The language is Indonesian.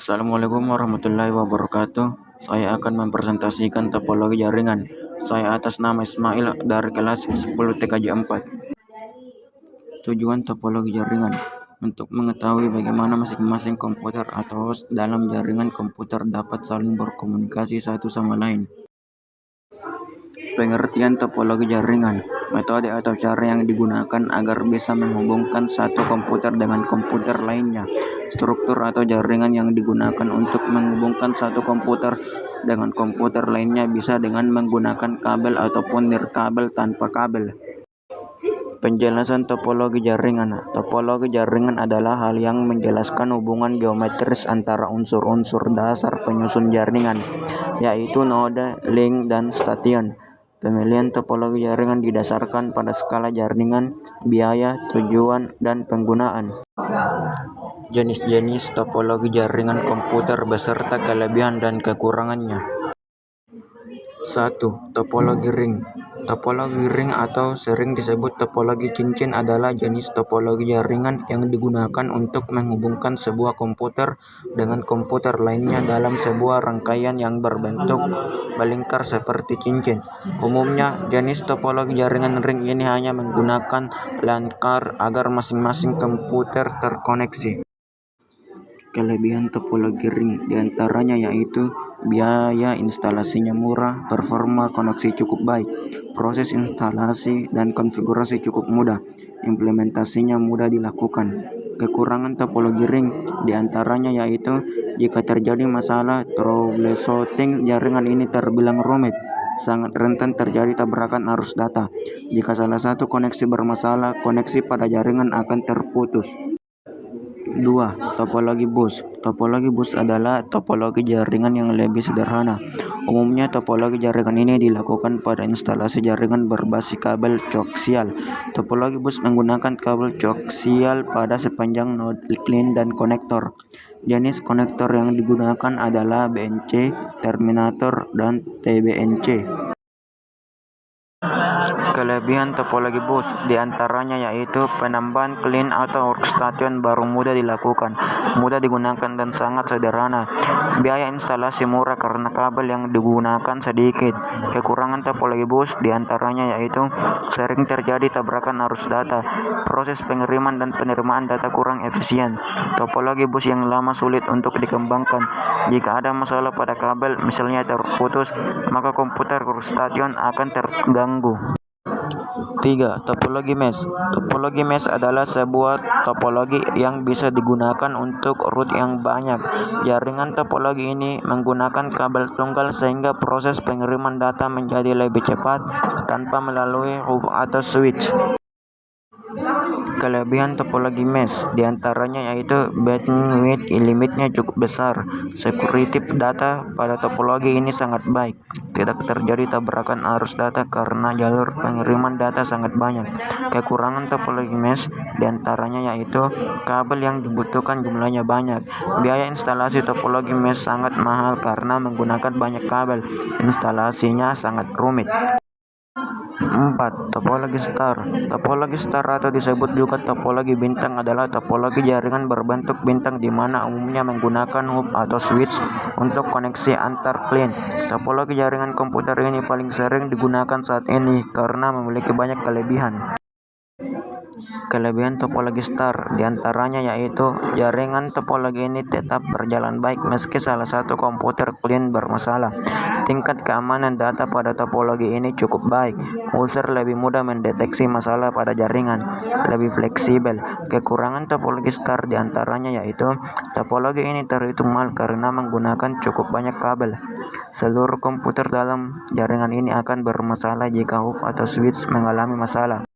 Assalamualaikum warahmatullahi wabarakatuh. Saya akan mempresentasikan topologi jaringan. Saya atas nama Ismail dari kelas 10 TKJ 4. Tujuan topologi jaringan untuk mengetahui bagaimana masing-masing komputer atau host dalam jaringan komputer dapat saling berkomunikasi satu sama lain. Pengertian topologi jaringan, metode atau cara yang digunakan agar bisa menghubungkan satu komputer dengan komputer lainnya. Struktur atau jaringan yang digunakan untuk menghubungkan satu komputer dengan komputer lainnya bisa dengan menggunakan kabel ataupun nirkabel tanpa kabel. Penjelasan topologi jaringan. Topologi jaringan adalah hal yang menjelaskan hubungan geometris antara unsur-unsur dasar penyusun jaringan, yaitu node, link, dan station. Pemilihan topologi jaringan didasarkan pada skala jaringan, biaya, tujuan, dan penggunaan. Jenis-jenis topologi jaringan komputer beserta kelebihan dan kekurangannya. 1. Topologi ring. Topologi ring atau sering disebut topologi cincin adalah jenis topologi jaringan yang digunakan untuk menghubungkan sebuah komputer dengan komputer lainnya dalam sebuah rangkaian yang berbentuk melingkar seperti cincin. Umumnya, jenis topologi jaringan ring ini hanya menggunakan LAN card agar masing-masing komputer terkoneksi. Kelebihan topologi ring diantaranya yaitu biaya instalasinya murah, performa koneksi cukup baik, proses instalasi dan konfigurasi cukup mudah, implementasinya mudah dilakukan. Kekurangan topologi ring diantaranya yaitu jika terjadi masalah troubleshooting, jaringan ini terbilang rumit, sangat rentan terjadi tabrakan arus data. Jika salah satu koneksi bermasalah, koneksi pada jaringan akan terputus. 2. Topologi bus. Topologi bus adalah topologi jaringan yang lebih sederhana. Umumnya topologi jaringan ini dilakukan pada instalasi jaringan berbasis kabel koaksial. Topologi bus menggunakan kabel koaksial pada sepanjang node LAN dan konektor. Jenis konektor yang digunakan adalah BNC, terminator, dan TBNC. Kelebihan topologi bus diantaranya yaitu penambahan clean atau workstation baru mudah dilakukan, mudah digunakan dan sangat sederhana. Biaya instalasi murah karena kabel yang digunakan sedikit. Kekurangan topologi bus diantaranya yaitu sering terjadi tabrakan arus data, proses pengiriman dan penerimaan data kurang efisien. Topologi bus yang lama sulit untuk dikembangkan. Jika ada masalah pada kabel, misalnya terputus, maka komputer workstation akan terganggu. 3. Topologi mesh. Topologi mesh adalah sebuah topologi yang bisa digunakan untuk root yang banyak. Jaringan topologi ini menggunakan kabel tunggal sehingga proses pengiriman data menjadi lebih cepat tanpa melalui hub atau switch. Kelebihan topologi mesh diantaranya yaitu bandwidth limitnya cukup besar, security data pada topologi ini sangat baik, tidak terjadi tabrakan arus data karena jalur pengiriman data sangat banyak. Kekurangan topologi mesh diantaranya yaitu kabel yang dibutuhkan jumlahnya banyak. Biaya instalasi topologi mesh sangat mahal karena menggunakan banyak kabel, instalasinya sangat rumit. 4. Topologi star. Topologi star atau disebut juga topologi bintang adalah topologi jaringan berbentuk bintang di mana umumnya menggunakan hub atau switch untuk koneksi antar klien. Topologi jaringan komputer ini paling sering digunakan saat ini karena memiliki banyak kelebihan. Kelebihan topologi star diantaranya yaitu jaringan topologi ini tetap berjalan baik meski salah satu komputer klien bermasalah. Tingkat keamanan data pada topologi ini cukup baik. User lebih mudah mendeteksi masalah pada jaringan, lebih fleksibel. Kekurangan topologi star diantaranya yaitu topologi ini terhitung mahal karena menggunakan cukup banyak kabel. Seluruh komputer dalam jaringan ini akan bermasalah jika hub atau switch mengalami masalah.